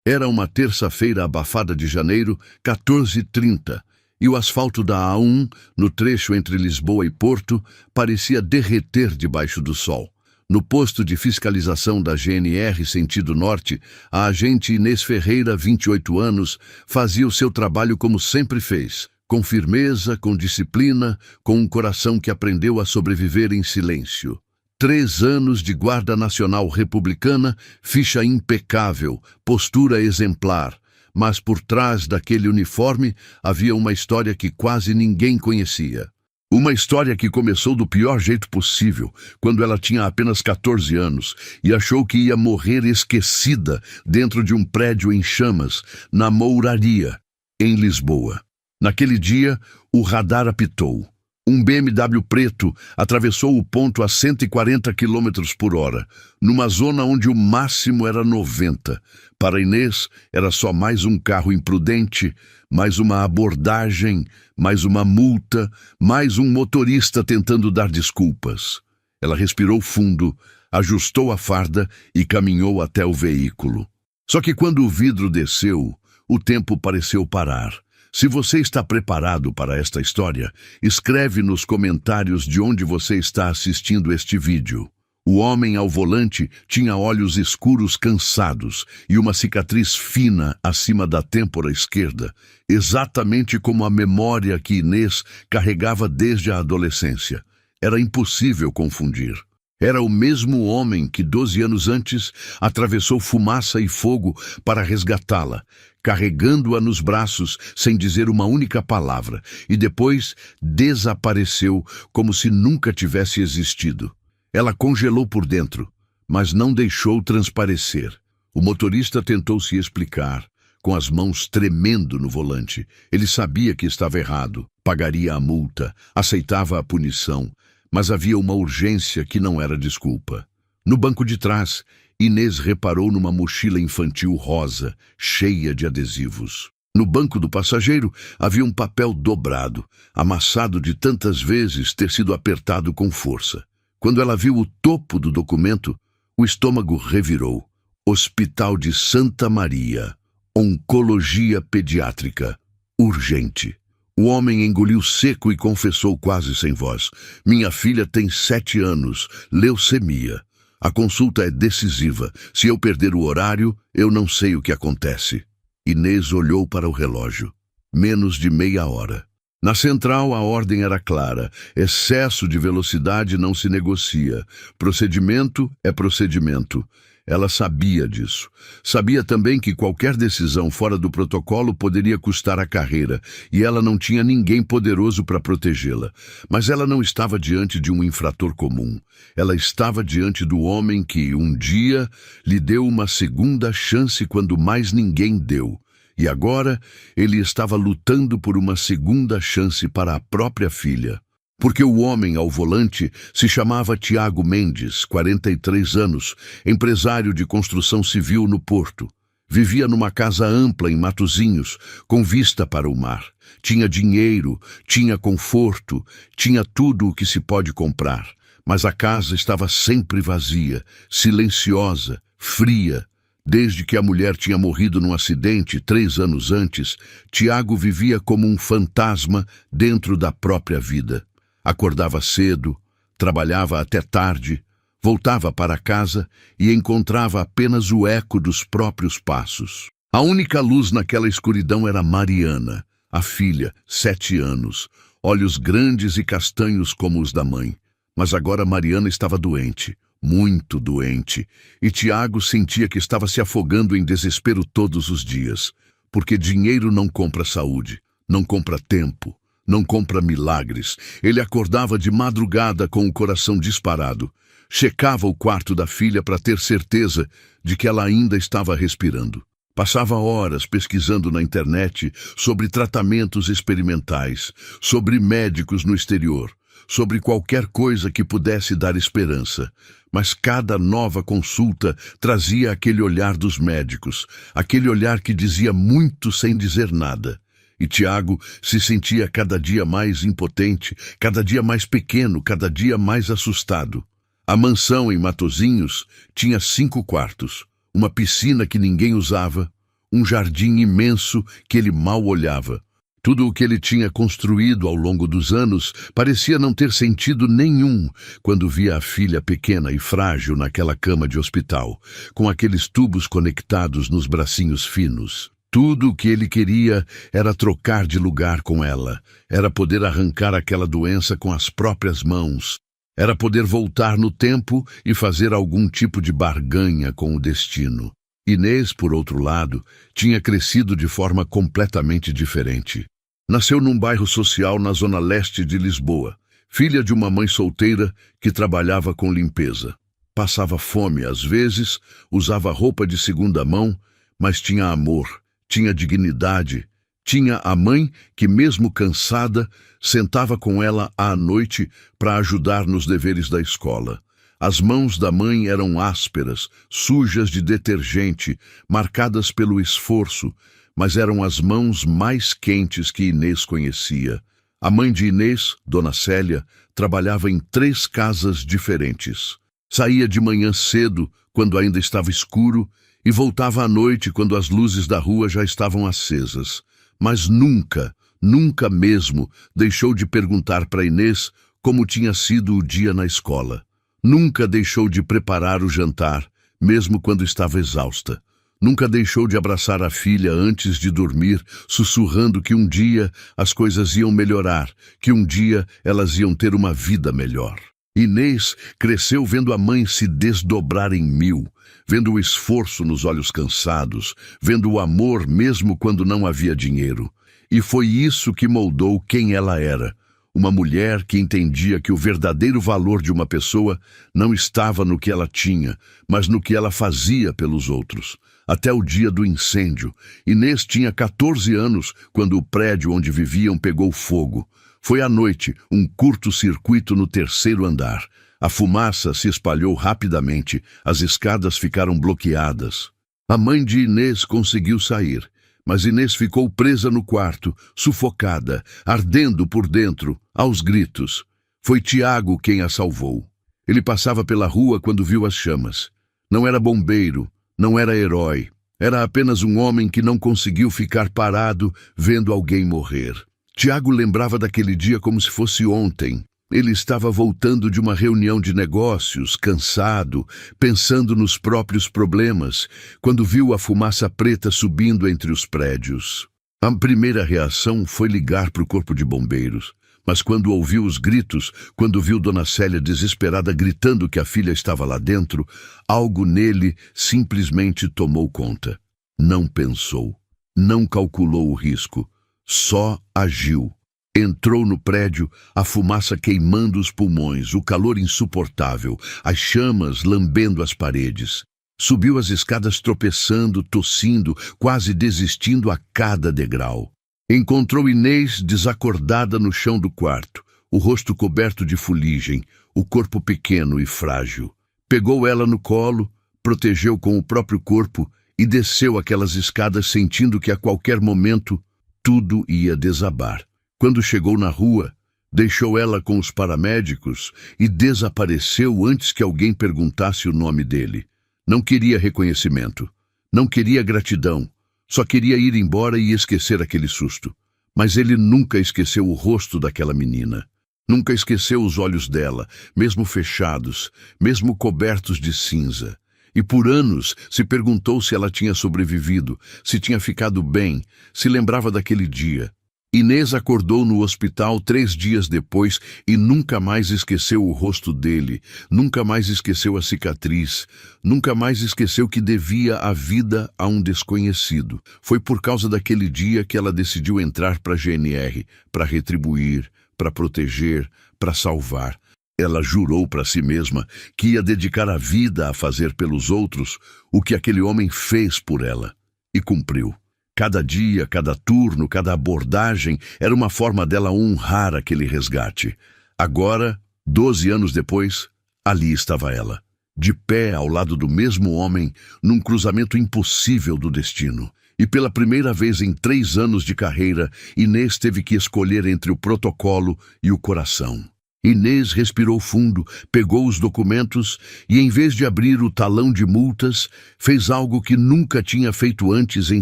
Era uma terça-feira abafada de janeiro, 14h30, e o asfalto da A1, no trecho entre Lisboa e Porto, parecia derreter debaixo do sol. No posto de fiscalização da GNR sentido norte, a agente Inês Ferreira, 28 anos, fazia o seu trabalho como sempre fez, com firmeza, com disciplina, com um coração que aprendeu a sobreviver em silêncio. 3 anos de Guarda Nacional Republicana, ficha impecável, postura exemplar. Mas por trás daquele uniforme havia uma história que quase ninguém conhecia. Uma história que começou do pior jeito possível, quando ela tinha apenas 14 anos e achou que ia morrer esquecida dentro de um prédio em chamas, na Mouraria, em Lisboa. Naquele dia, o radar apitou. Um BMW preto atravessou o ponto a 140 km por hora, numa zona onde o máximo era 90. Para Inês, era só mais um carro imprudente, mais uma abordagem, mais uma multa, mais um motorista tentando dar desculpas. Ela respirou fundo, ajustou a farda e caminhou até o veículo. Só que quando o vidro desceu, o tempo pareceu parar. Se você está preparado para esta história, escreve nos comentários de onde você está assistindo este vídeo. O homem ao volante tinha olhos escuros cansados e uma cicatriz fina acima da têmpora esquerda, exatamente como a memória que Inês carregava desde a adolescência. Era impossível confundir. Era o mesmo homem que 12 anos antes atravessou fumaça e fogo para resgatá-la, carregando-a nos braços sem dizer uma única palavra, e depois desapareceu como se nunca tivesse existido. Ela congelou por dentro, mas não deixou transparecer. O motorista tentou se explicar, com as mãos tremendo no volante. Ele sabia que estava errado, pagaria a multa, aceitava a punição, mas havia uma urgência que não era desculpa. No banco de trás, Inês reparou numa mochila infantil rosa, cheia de adesivos. No banco do passageiro havia um papel dobrado, amassado de tantas vezes ter sido apertado com força. Quando ela viu o topo do documento, o estômago revirou. Hospital de Santa Maria, Oncologia Pediátrica, urgente. O homem engoliu seco e confessou quase sem voz. Minha filha tem 7 anos, leucemia. A consulta é decisiva. Se eu perder o horário, eu não sei o que acontece. Inês olhou para o relógio. Menos de meia hora. Na central, a ordem era clara. Excesso de velocidade não se negocia. Procedimento é procedimento. Ela sabia disso. Sabia também que qualquer decisão fora do protocolo poderia custar a carreira, e ela não tinha ninguém poderoso para protegê-la. Mas ela não estava diante de um infrator comum. Ela estava diante do homem que, um dia, lhe deu uma segunda chance quando mais ninguém deu. E agora, ele estava lutando por uma segunda chance para a própria filha. Porque o homem ao volante se chamava Tiago Mendes, 43 anos, empresário de construção civil no Porto. Vivia numa casa ampla em Matosinhos, com vista para o mar. Tinha dinheiro, tinha conforto, tinha tudo o que se pode comprar. Mas a casa estava sempre vazia, silenciosa, fria. Desde que a mulher tinha morrido num acidente 3 anos antes, Tiago vivia como um fantasma dentro da própria vida. Acordava cedo, trabalhava até tarde, voltava para casa e encontrava apenas o eco dos próprios passos. A única luz naquela escuridão era Mariana, a filha, 7 anos, olhos grandes e castanhos como os da mãe. Mas agora Mariana estava doente, muito doente, e Tiago sentia que estava se afogando em desespero todos os dias, porque dinheiro não compra saúde, não compra tempo, não compra milagres. Ele acordava de madrugada com o coração disparado. Checava o quarto da filha para ter certeza de que ela ainda estava respirando. Passava horas pesquisando na internet sobre tratamentos experimentais, sobre médicos no exterior, sobre qualquer coisa que pudesse dar esperança. Mas cada nova consulta trazia aquele olhar dos médicos, aquele olhar que dizia muito sem dizer nada. E Tiago se sentia cada dia mais impotente, cada dia mais pequeno, cada dia mais assustado. A mansão em Matosinhos tinha 5 quartos, uma piscina que ninguém usava, um jardim imenso que ele mal olhava. Tudo o que ele tinha construído ao longo dos anos parecia não ter sentido nenhum quando via a filha pequena e frágil naquela cama de hospital, com aqueles tubos conectados nos bracinhos finos. Tudo o que ele queria era trocar de lugar com ela, era poder arrancar aquela doença com as próprias mãos, era poder voltar no tempo e fazer algum tipo de barganha com o destino. Inês, por outro lado, tinha crescido de forma completamente diferente. Nasceu num bairro social na zona leste de Lisboa, filha de uma mãe solteira que trabalhava com limpeza. Passava fome às vezes, usava roupa de segunda mão, mas tinha amor, tinha dignidade, tinha a mãe que, mesmo cansada, sentava com ela à noite para ajudar nos deveres da escola. As mãos da mãe eram ásperas, sujas de detergente, marcadas pelo esforço, mas eram as mãos mais quentes que Inês conhecia. A mãe de Inês, Dona Célia, trabalhava em 3 casas diferentes. Saía de manhã cedo, quando ainda estava escuro, e voltava à noite, quando as luzes da rua já estavam acesas. Mas nunca, nunca mesmo, deixou de perguntar para Inês como tinha sido o dia na escola. Nunca deixou de preparar o jantar, mesmo quando estava exausta. Nunca deixou de abraçar a filha antes de dormir, sussurrando que um dia as coisas iam melhorar, que um dia elas iam ter uma vida melhor. Inês cresceu vendo a mãe se desdobrar em 1000, vendo o esforço nos olhos cansados, vendo o amor mesmo quando não havia dinheiro. E foi isso que moldou quem ela era. Uma mulher que entendia que o verdadeiro valor de uma pessoa não estava no que ela tinha, mas no que ela fazia pelos outros. Até o dia do incêndio. Inês tinha 14 anos quando o prédio onde viviam pegou fogo. Foi à noite, um curto-circuito no 3º andar. A fumaça se espalhou rapidamente, as escadas ficaram bloqueadas. A mãe de Inês conseguiu sair, mas Inês ficou presa no quarto, sufocada, ardendo por dentro, aos gritos. Foi Tiago quem a salvou. Ele passava pela rua quando viu as chamas. Não era bombeiro, não era herói. Era apenas um homem que não conseguiu ficar parado vendo alguém morrer. Tiago lembrava daquele dia como se fosse ontem. Ele estava voltando de uma reunião de negócios, cansado, pensando nos próprios problemas, quando viu a fumaça preta subindo entre os prédios. A primeira reação foi ligar para o corpo de bombeiros, mas quando ouviu os gritos, quando viu Dona Célia desesperada gritando que a filha estava lá dentro, algo nele simplesmente tomou conta. Não pensou, não calculou o risco, só agiu. Entrou no prédio, a fumaça queimando os pulmões, o calor insuportável, as chamas lambendo as paredes. Subiu as escadas tropeçando, tossindo, quase desistindo a cada degrau. Encontrou Inês desacordada no chão do quarto, o rosto coberto de fuligem, o corpo pequeno e frágil. Pegou ela no colo, protegeu com o próprio corpo e desceu aquelas escadas sentindo que a qualquer momento tudo ia desabar. Quando chegou na rua, deixou ela com os paramédicos e desapareceu antes que alguém perguntasse o nome dele. Não queria reconhecimento, não queria gratidão, só queria ir embora e esquecer aquele susto. Mas ele nunca esqueceu o rosto daquela menina. Nunca esqueceu os olhos dela, mesmo fechados, mesmo cobertos de cinza. E por anos se perguntou se ela tinha sobrevivido, se tinha ficado bem, se lembrava daquele dia. Inês acordou no hospital 3 dias depois e nunca mais esqueceu o rosto dele, nunca mais esqueceu a cicatriz, nunca mais esqueceu que devia a vida a um desconhecido. Foi por causa daquele dia que ela decidiu entrar para a GNR, para retribuir, para proteger, para salvar. Ela jurou para si mesma que ia dedicar a vida a fazer pelos outros o que aquele homem fez por ela, e cumpriu. Cada dia, cada turno, cada abordagem era uma forma dela honrar aquele resgate. Agora, 12 anos depois, ali estava ela, de pé ao lado do mesmo homem, num cruzamento impossível do destino. E pela primeira vez em 3 anos de carreira, Inês teve que escolher entre o protocolo e o coração. Inês respirou fundo, pegou os documentos e, em vez de abrir o talão de multas, fez algo que nunca tinha feito antes em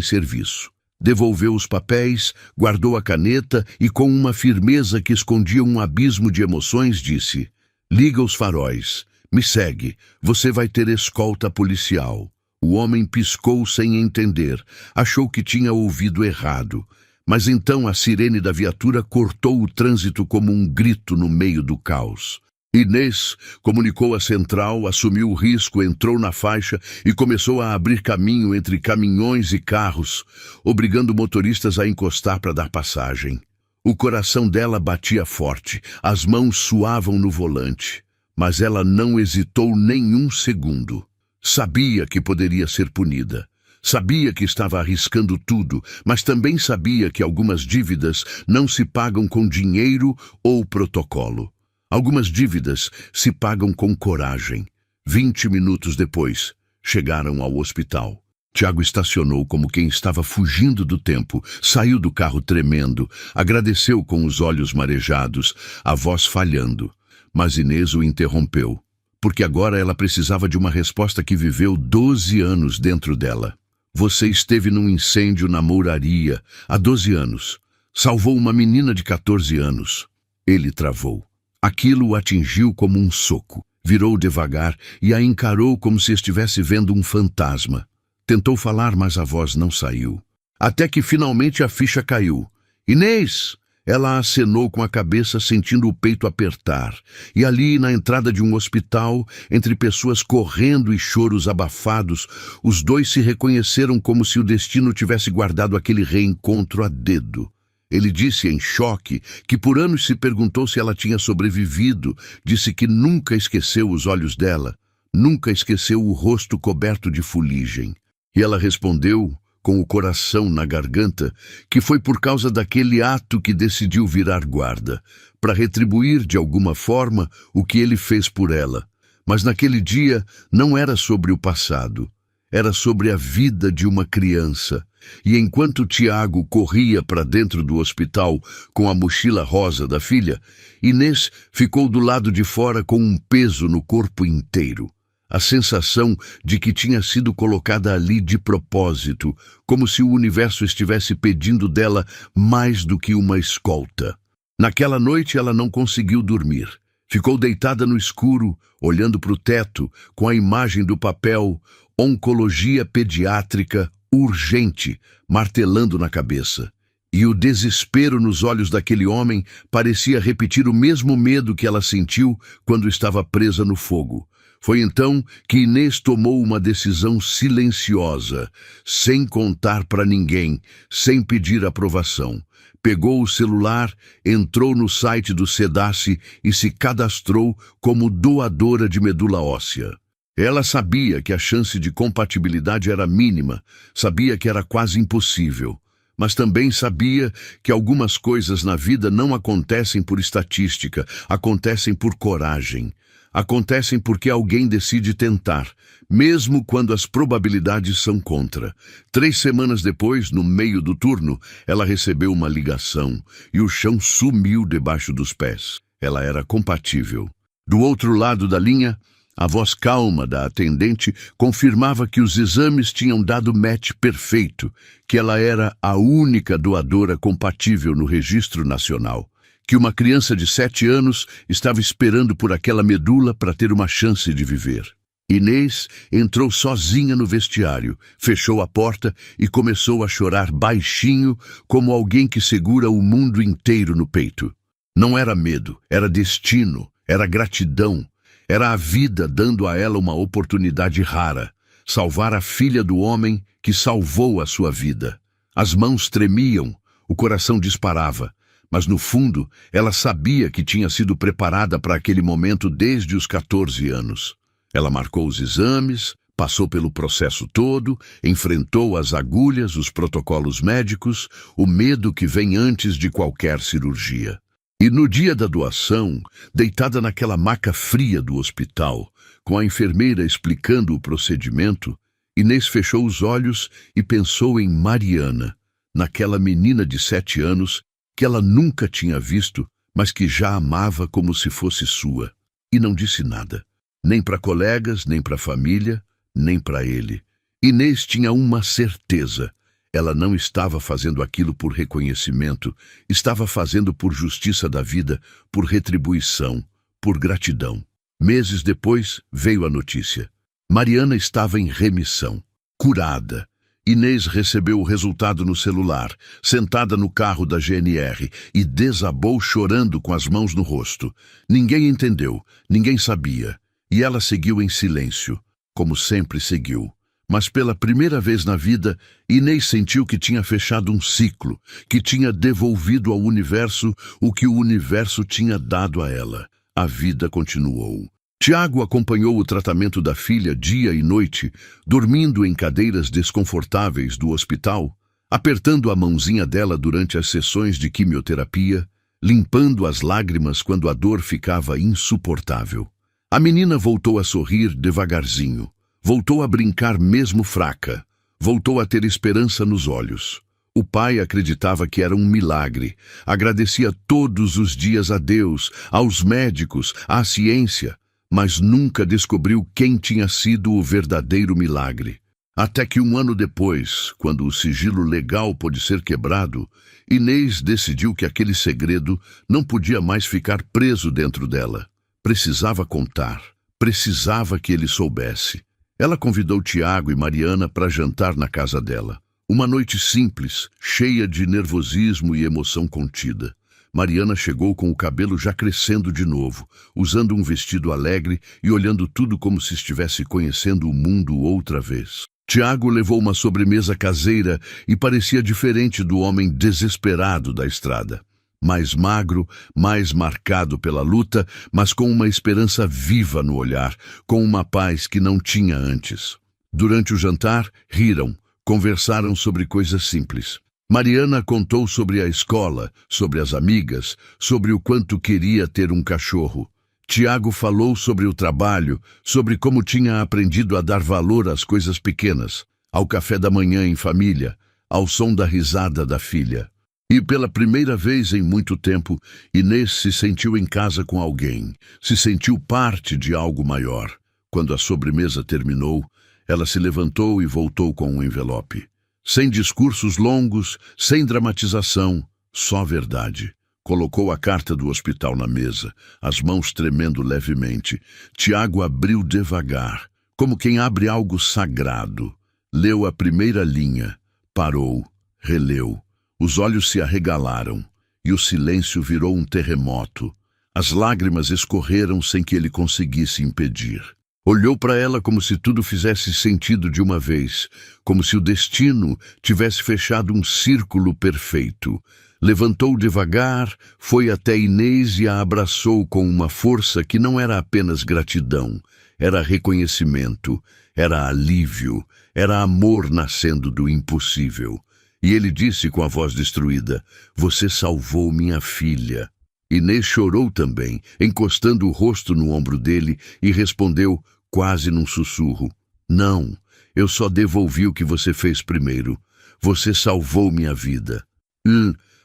serviço. Devolveu os papéis, guardou a caneta e, com uma firmeza que escondia um abismo de emoções, disse: "Liga os faróis. Me segue. Você vai ter escolta policial." O homem piscou sem entender. Achou que tinha ouvido errado. Mas então a sirene da viatura cortou o trânsito como um grito no meio do caos. Inês comunicou à central, assumiu o risco, entrou na faixa e começou a abrir caminho entre caminhões e carros, obrigando motoristas a encostar para dar passagem. O coração dela batia forte, as mãos suavam no volante, mas ela não hesitou nem um segundo. Sabia que poderia ser punida. Sabia que estava arriscando tudo, mas também sabia que algumas dívidas não se pagam com dinheiro ou protocolo. Algumas dívidas se pagam com coragem. 20 minutos depois, chegaram ao hospital. Tiago estacionou como quem estava fugindo do tempo, saiu do carro tremendo, agradeceu com os olhos marejados, a voz falhando. Mas Inês o interrompeu, porque agora ela precisava de uma resposta que viveu 12 anos dentro dela. "Você esteve num incêndio na mouraria há 12 anos. Salvou uma menina de 14 anos. Ele travou. Aquilo o atingiu como um soco. Virou devagar e a encarou como se estivesse vendo um fantasma. Tentou falar, mas a voz não saiu. Até que finalmente a ficha caiu. "Inês!" Ela acenou com a cabeça, sentindo o peito apertar. E ali, na entrada de um hospital, entre pessoas correndo e choros abafados, os dois se reconheceram como se o destino tivesse guardado aquele reencontro a dedo. Ele disse em choque que por anos se perguntou se ela tinha sobrevivido. Disse que nunca esqueceu os olhos dela, nunca esqueceu o rosto coberto de fuligem. E ela respondeu, com o coração na garganta, que foi por causa daquele ato que decidiu virar guarda, para retribuir de alguma forma o que ele fez por ela. Mas naquele dia não era sobre o passado, era sobre a vida de uma criança. E enquanto Tiago corria para dentro do hospital com a mochila rosa da filha, Inês ficou do lado de fora com um peso no corpo inteiro. A sensação de que tinha sido colocada ali de propósito, como se o universo estivesse pedindo dela mais do que uma escolta. Naquela noite ela não conseguiu dormir. Ficou deitada no escuro, olhando para o teto, com a imagem do papel "Oncologia Pediátrica Urgente" martelando na cabeça. E o desespero nos olhos daquele homem parecia repetir o mesmo medo que ela sentiu quando estava presa no fogo. Foi então que Inês tomou uma decisão silenciosa, sem contar para ninguém, sem pedir aprovação. Pegou o celular, entrou no site do SEDASSE e se cadastrou como doadora de medula óssea. Ela sabia que a chance de compatibilidade era mínima, sabia que era quase impossível, mas também sabia que algumas coisas na vida não acontecem por estatística, acontecem por coragem. Acontecem porque alguém decide tentar, mesmo quando as probabilidades são contra. 3 semanas depois, no meio do turno, ela recebeu uma ligação e o chão sumiu debaixo dos pés. Ela era compatível. Do outro lado da linha, a voz calma da atendente confirmava que os exames tinham dado match perfeito, que ela era a única doadora compatível no registro nacional, que uma criança de 7 anos estava esperando por aquela medula para ter uma chance de viver. Inês entrou sozinha no vestiário, fechou a porta e começou a chorar baixinho, como alguém que segura o mundo inteiro no peito. Não era medo, era destino, era gratidão, era a vida dando a ela uma oportunidade rara, salvar a filha do homem que salvou a sua vida. As mãos tremiam, o coração disparava, mas no fundo ela sabia que tinha sido preparada para aquele momento desde os 14 anos. Ela marcou os exames, passou pelo processo todo, enfrentou as agulhas, os protocolos médicos, o medo que vem antes de qualquer cirurgia. E no dia da doação, deitada naquela maca fria do hospital, com a enfermeira explicando o procedimento, Inês fechou os olhos e pensou em Mariana, naquela menina de 7 anos que ela nunca tinha visto, mas que já amava como se fosse sua. E não disse nada, nem para colegas, nem para a família, nem para ele. Inês tinha uma certeza. Ela não estava fazendo aquilo por reconhecimento, estava fazendo por justiça da vida, por retribuição, por gratidão. Meses depois, veio a notícia. Mariana estava em remissão, curada. Inês recebeu o resultado no celular, sentada no carro da GNR, e desabou chorando com as mãos no rosto. Ninguém entendeu, ninguém sabia, e ela seguiu em silêncio, como sempre seguiu. Mas pela primeira vez na vida, Inês sentiu que tinha fechado um ciclo, que tinha devolvido ao universo o que o universo tinha dado a ela. A vida continuou. Tiago acompanhou o tratamento da filha dia e noite, dormindo em cadeiras desconfortáveis do hospital, apertando a mãozinha dela durante as sessões de quimioterapia, limpando as lágrimas quando a dor ficava insuportável. A menina voltou a sorrir devagarzinho, voltou a brincar mesmo fraca, voltou a ter esperança nos olhos. O pai acreditava que era um milagre, agradecia todos os dias a Deus, aos médicos, à ciência, mas nunca descobriu quem tinha sido o verdadeiro milagre. Até que um ano depois, quando o sigilo legal pôde ser quebrado, Inês decidiu que aquele segredo não podia mais ficar preso dentro dela. Precisava contar, precisava que ele soubesse. Ela convidou Tiago e Mariana para jantar na casa dela. Uma noite simples, cheia de nervosismo e emoção contida. Mariana chegou com o cabelo já crescendo de novo, usando um vestido alegre e olhando tudo como se estivesse conhecendo o mundo outra vez. Tiago levou uma sobremesa caseira e parecia diferente do homem desesperado da estrada. Mais magro, mais marcado pela luta, mas com uma esperança viva no olhar, com uma paz que não tinha antes. Durante o jantar, riram, conversaram sobre coisas simples. Mariana contou sobre a escola, sobre as amigas, sobre o quanto queria ter um cachorro. Tiago falou sobre o trabalho, sobre como tinha aprendido a dar valor às coisas pequenas, ao café da manhã em família, ao som da risada da filha. E pela primeira vez em muito tempo, Inês se sentiu em casa com alguém, se sentiu parte de algo maior. Quando a sobremesa terminou, ela se levantou e voltou com um envelope. Sem discursos longos, sem dramatização, só verdade. Colocou a carta do hospital na mesa, as mãos tremendo levemente. Tiago abriu devagar, como quem abre algo sagrado. Leu a primeira linha, parou, releu. Os olhos se arregalaram, e o silêncio virou um terremoto. As lágrimas escorreram sem que ele conseguisse impedir. Olhou para ela como se tudo fizesse sentido de uma vez, como se o destino tivesse fechado um círculo perfeito. Levantou devagar, foi até Inês e a abraçou com uma força que não era apenas gratidão, era reconhecimento, era alívio, era amor nascendo do impossível. E ele disse com a voz destruída: "Você salvou minha filha." Inês chorou também, encostando o rosto no ombro dele, e respondeu, quase num sussurro: "Não, eu só devolvi o que você fez primeiro. Você salvou minha vida."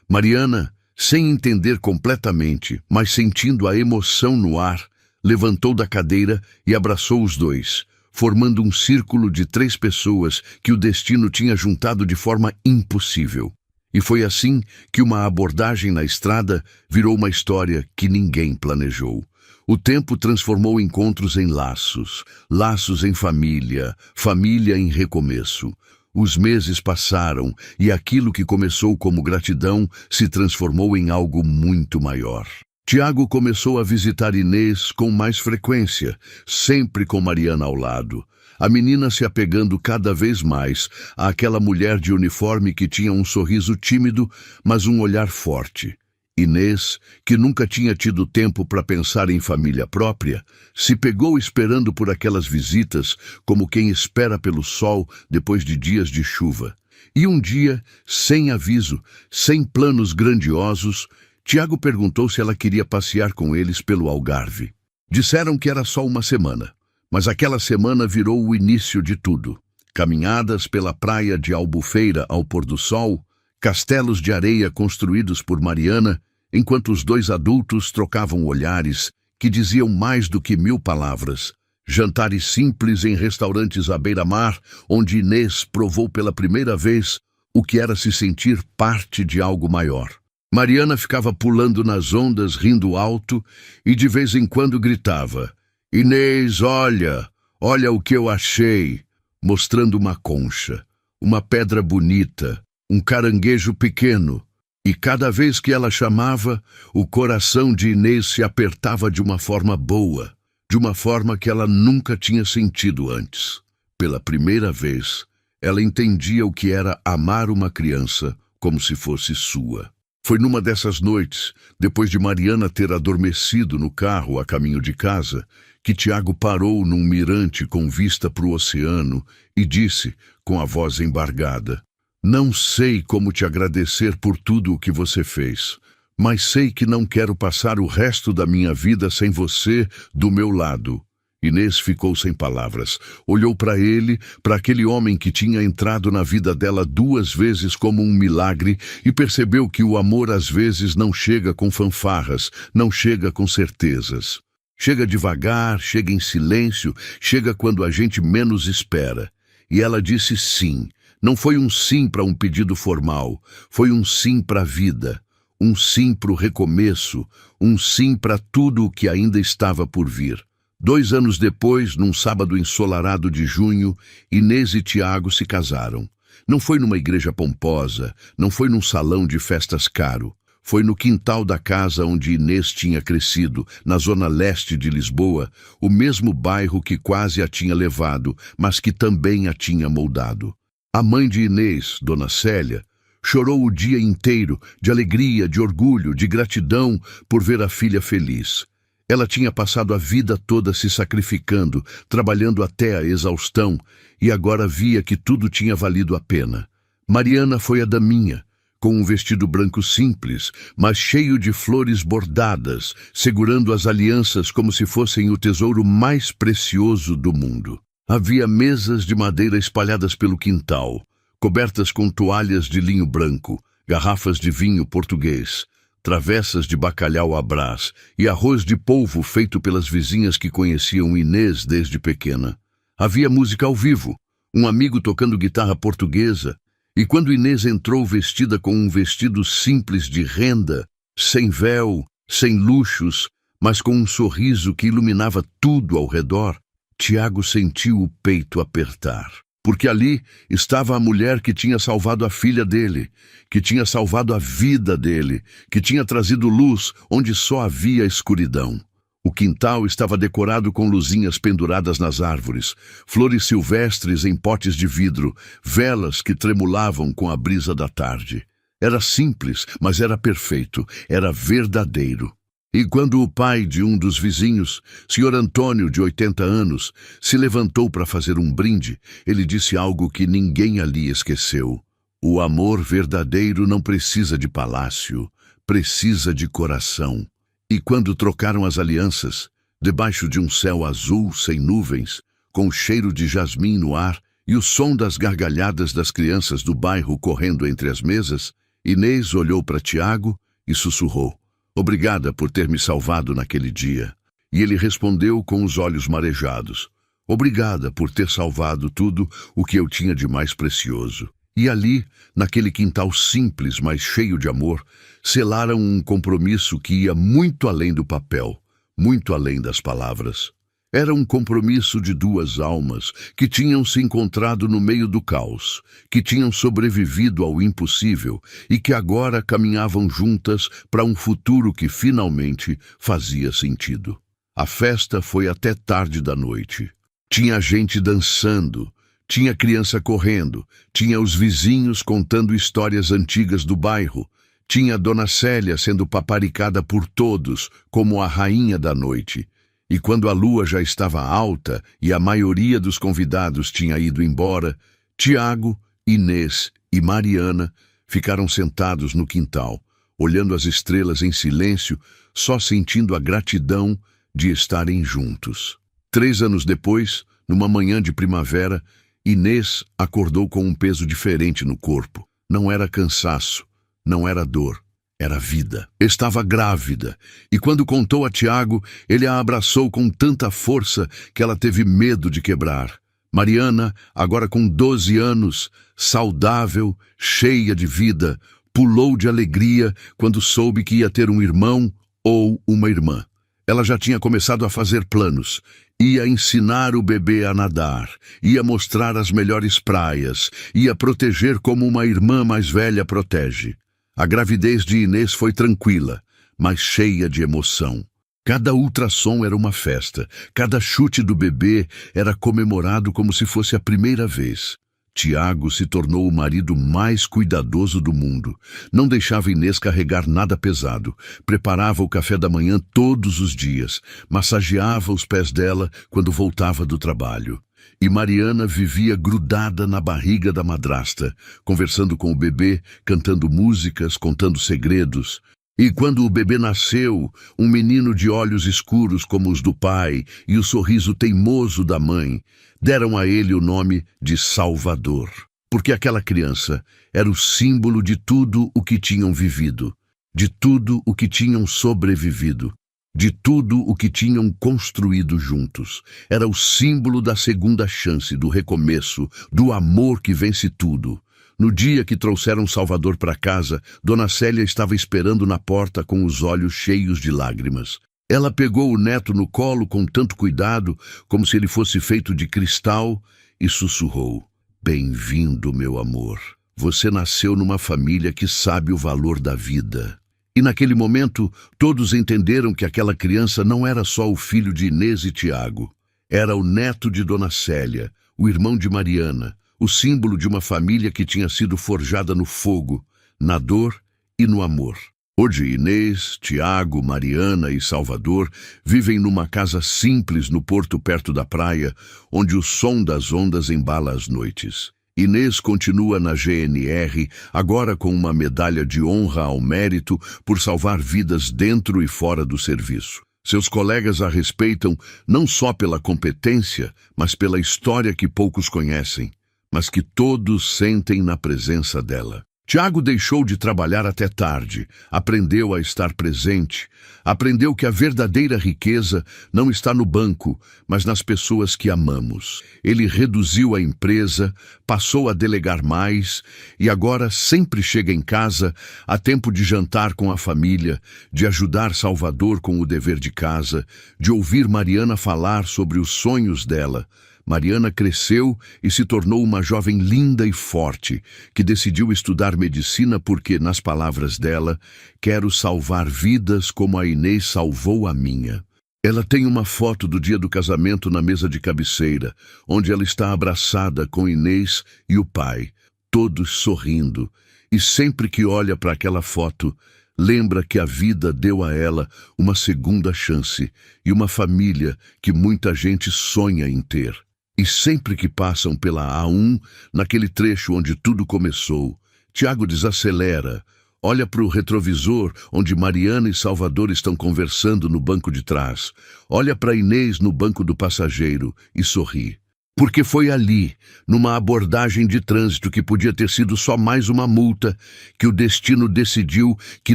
Mariana, sem entender completamente, mas sentindo a emoção no ar, levantou da cadeira e abraçou os dois, formando um círculo de 3 pessoas que o destino tinha juntado de forma impossível. E foi assim que uma abordagem na estrada virou uma história que ninguém planejou. O tempo transformou encontros em laços, laços em família, família em recomeço. Os meses passaram e aquilo que começou como gratidão se transformou em algo muito maior. Tiago começou a visitar Inês com mais frequência, sempre com Mariana ao lado. A menina se apegando cada vez mais àquela mulher de uniforme que tinha um sorriso tímido, mas um olhar forte. Inês, que nunca tinha tido tempo para pensar em família própria, se pegou esperando por aquelas visitas como quem espera pelo sol depois de dias de chuva. E um dia, sem aviso, sem planos grandiosos, Tiago perguntou se ela queria passear com eles pelo Algarve. Disseram que era só uma semana, mas aquela semana virou o início de tudo. Caminhadas pela praia de Albufeira ao pôr do sol, castelos de areia construídos por Mariana enquanto os dois adultos trocavam olhares que diziam mais do que 1000 palavras. Jantares simples em restaurantes à beira-mar, onde Inês provou pela primeira vez o que era se sentir parte de algo maior. Mariana ficava pulando nas ondas, rindo alto, e de vez em quando gritava: "Inês, olha! Olha o que eu achei!", mostrando uma concha, uma pedra bonita, um caranguejo pequeno. E cada vez que ela chamava, o coração de Inês se apertava de uma forma boa, de uma forma que ela nunca tinha sentido antes. Pela primeira vez, ela entendia o que era amar uma criança como se fosse sua. Foi numa dessas noites, depois de Mariana ter adormecido no carro a caminho de casa, que Tiago parou num mirante com vista para o oceano e disse, com a voz embargada: "Não sei como te agradecer por tudo o que você fez, mas sei que não quero passar o resto da minha vida sem você do meu lado." Inês ficou sem palavras. Olhou para ele, para aquele homem que tinha entrado na vida dela 2 vezes como um milagre, e percebeu que o amor às vezes não chega com fanfarras, não chega com certezas. Chega devagar, chega em silêncio, chega quando a gente menos espera. E ela disse sim. Não foi um sim para um pedido formal, foi um sim para a vida, um sim para o recomeço, um sim para tudo o que ainda estava por vir. 2 anos depois, num sábado ensolarado de junho, Inês e Tiago se casaram. Não foi numa igreja pomposa, não foi num salão de festas caro. Foi no quintal da casa onde Inês tinha crescido, na zona leste de Lisboa, o mesmo bairro que quase a tinha levado, mas que também a tinha moldado. A mãe de Inês, Dona Célia, chorou o dia inteiro, de alegria, de orgulho, de gratidão por ver a filha feliz. Ela tinha passado a vida toda se sacrificando, trabalhando até a exaustão, e agora via que tudo tinha valido a pena. Mariana foi a daminha, com um vestido branco simples, mas cheio de flores bordadas, segurando as alianças como se fossem o tesouro mais precioso do mundo. Havia mesas de madeira espalhadas pelo quintal, cobertas com toalhas de linho branco, garrafas de vinho português, travessas de bacalhau à brás e arroz de polvo feito pelas vizinhas que conheciam Inês desde pequena. Havia música ao vivo, um amigo tocando guitarra portuguesa, e quando Inês entrou vestida com um vestido simples de renda, sem véu, sem luxos, mas com um sorriso que iluminava tudo ao redor, Tiago sentiu o peito apertar. Porque ali estava a mulher que tinha salvado a filha dele, que tinha salvado a vida dele, que tinha trazido luz onde só havia escuridão. O quintal estava decorado com luzinhas penduradas nas árvores, flores silvestres em potes de vidro, velas que tremulavam com a brisa da tarde. Era simples, mas era perfeito, era verdadeiro. E quando o pai de um dos vizinhos, Sr. Antônio, de 80 anos, se levantou para fazer um brinde, ele disse algo que ninguém ali esqueceu. O amor verdadeiro não precisa de palácio, precisa de coração. E quando trocaram as alianças, debaixo de um céu azul sem nuvens, com o cheiro de jasmim no ar e o som das gargalhadas das crianças do bairro correndo entre as mesas, Inês olhou para Tiago e sussurrou: "Obrigada por ter me salvado naquele dia." E ele respondeu com os olhos marejados: "Obrigada por ter salvado tudo o que eu tinha de mais precioso." E ali, naquele quintal simples, mas cheio de amor, selaram um compromisso que ia muito além do papel, muito além das palavras. Era um compromisso de 2 almas que tinham se encontrado no meio do caos, que tinham sobrevivido ao impossível e que agora caminhavam juntas para um futuro que finalmente fazia sentido. A festa foi até tarde da noite. Tinha gente dançando, tinha criança correndo, tinha os vizinhos contando histórias antigas do bairro, tinha Dona Célia sendo paparicada por todos como a rainha da noite. E quando a lua já estava alta e a maioria dos convidados tinha ido embora, Tiago, Inês e Mariana ficaram sentados no quintal, olhando as estrelas em silêncio, só sentindo a gratidão de estarem juntos. 3 anos depois, numa manhã de primavera, Inês acordou com um peso diferente no corpo. Não era cansaço, não era dor. Era vida. Estava grávida, e quando contou a Tiago, ele a abraçou com tanta força que ela teve medo de quebrar. Mariana, agora com 12 anos, saudável, cheia de vida, pulou de alegria quando soube que ia ter um irmão ou uma irmã. Ela já tinha começado a fazer planos. Ia ensinar o bebê a nadar, ia mostrar as melhores praias, ia proteger como uma irmã mais velha protege. A gravidez de Inês foi tranquila, mas cheia de emoção. Cada ultrassom era uma festa, cada chute do bebê era comemorado como se fosse a primeira vez. Tiago se tornou o marido mais cuidadoso do mundo. Não deixava Inês carregar nada pesado. Preparava o café da manhã todos os dias. Massageava os pés dela quando voltava do trabalho. E Mariana vivia grudada na barriga da madrasta, conversando com o bebê, cantando músicas, contando segredos. E quando o bebê nasceu, um menino de olhos escuros como os do pai e o sorriso teimoso da mãe, deram a ele o nome de Salvador, porque aquela criança era o símbolo de tudo o que tinham vivido, de tudo o que tinham sobrevivido, de tudo o que tinham construído juntos. Era o símbolo da segunda chance, do recomeço, do amor que vence tudo. No dia que trouxeram Salvador para casa, Dona Célia estava esperando na porta com os olhos cheios de lágrimas. Ela pegou o neto no colo com tanto cuidado, como se ele fosse feito de cristal, e sussurrou: "Bem-vindo, meu amor. Você nasceu numa família que sabe o valor da vida." E naquele momento, todos entenderam que aquela criança não era só o filho de Inês e Tiago. Era o neto de Dona Célia, o irmão de Mariana, o símbolo de uma família que tinha sido forjada no fogo, na dor e no amor. Hoje, Inês, Tiago, Mariana e Salvador vivem numa casa simples no porto perto da praia, onde o som das ondas embala as noites. Inês continua na GNR, agora com uma medalha de honra ao mérito por salvar vidas dentro e fora do serviço. Seus colegas a respeitam não só pela competência, mas pela história que poucos conhecem, mas que todos sentem na presença dela. Tiago deixou de trabalhar até tarde, aprendeu a estar presente, aprendeu que a verdadeira riqueza não está no banco, mas nas pessoas que amamos. Ele reduziu a empresa, passou a delegar mais e agora sempre chega em casa a tempo de jantar com a família, de ajudar Salvador com o dever de casa, de ouvir Mariana falar sobre os sonhos dela. Mariana cresceu e se tornou uma jovem linda e forte, que decidiu estudar medicina porque, nas palavras dela, quero salvar vidas como a Inês salvou a minha. Ela tem uma foto do dia do casamento na mesa de cabeceira, onde ela está abraçada com Inês e o pai, todos sorrindo, e sempre que olha para aquela foto, lembra que a vida deu a ela uma segunda chance e uma família que muita gente sonha em ter. E sempre que passam pela A1, naquele trecho onde tudo começou, Tiago desacelera, olha para o retrovisor onde Mariana e Salvador estão conversando no banco de trás, olha para Inês no banco do passageiro e sorri. Porque foi ali, numa abordagem de trânsito que podia ter sido só mais uma multa, que o destino decidiu que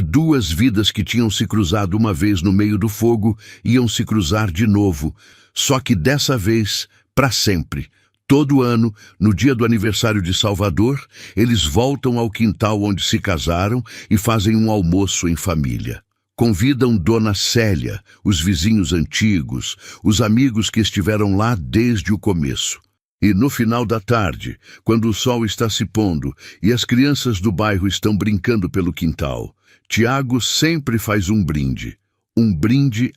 duas vidas que tinham se cruzado uma vez no meio do fogo iam se cruzar de novo, só que dessa vez para sempre. Todo ano, no dia do aniversário de Salvador, eles voltam ao quintal onde se casaram e fazem um almoço em família. Convidam Dona Célia, os vizinhos antigos, os amigos que estiveram lá desde o começo. E no final da tarde, quando o sol está se pondo e as crianças do bairro estão brincando pelo quintal, Tiago sempre faz um brinde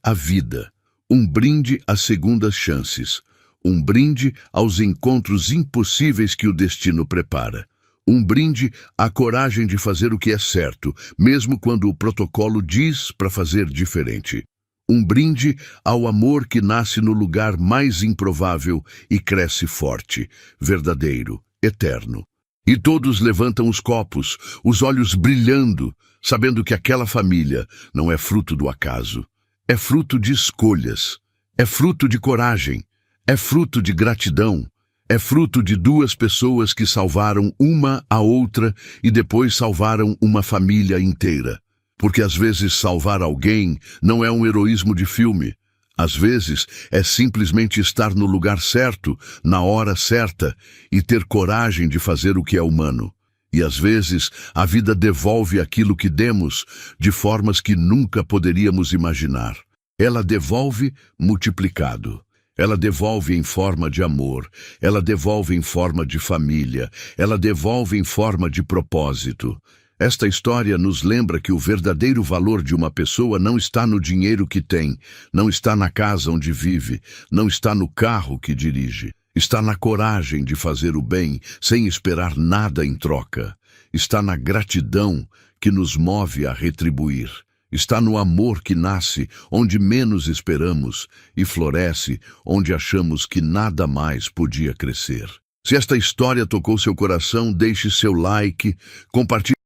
à vida, um brinde às segundas chances, um brinde aos encontros impossíveis que o destino prepara. Um brinde à coragem de fazer o que é certo, mesmo quando o protocolo diz para fazer diferente. Um brinde ao amor que nasce no lugar mais improvável e cresce forte, verdadeiro, eterno. E todos levantam os copos, os olhos brilhando, sabendo que aquela família não é fruto do acaso. É fruto de escolhas, é fruto de coragem, é fruto de gratidão, é fruto de duas pessoas que salvaram uma a outra e depois salvaram uma família inteira. Porque às vezes salvar alguém não é um heroísmo de filme. Às vezes é simplesmente estar no lugar certo, na hora certa, e ter coragem de fazer o que é humano. E às vezes a vida devolve aquilo que demos de formas que nunca poderíamos imaginar. Ela devolve multiplicado. Ela devolve em forma de amor, ela devolve em forma de família, ela devolve em forma de propósito. Esta história nos lembra que o verdadeiro valor de uma pessoa não está no dinheiro que tem, não está na casa onde vive, não está no carro que dirige. Está na coragem de fazer o bem sem esperar nada em troca. Está na gratidão que nos move a retribuir. Está no amor que nasce onde menos esperamos e floresce onde achamos que nada mais podia crescer. Se esta história tocou seu coração, deixe seu like, compartilhe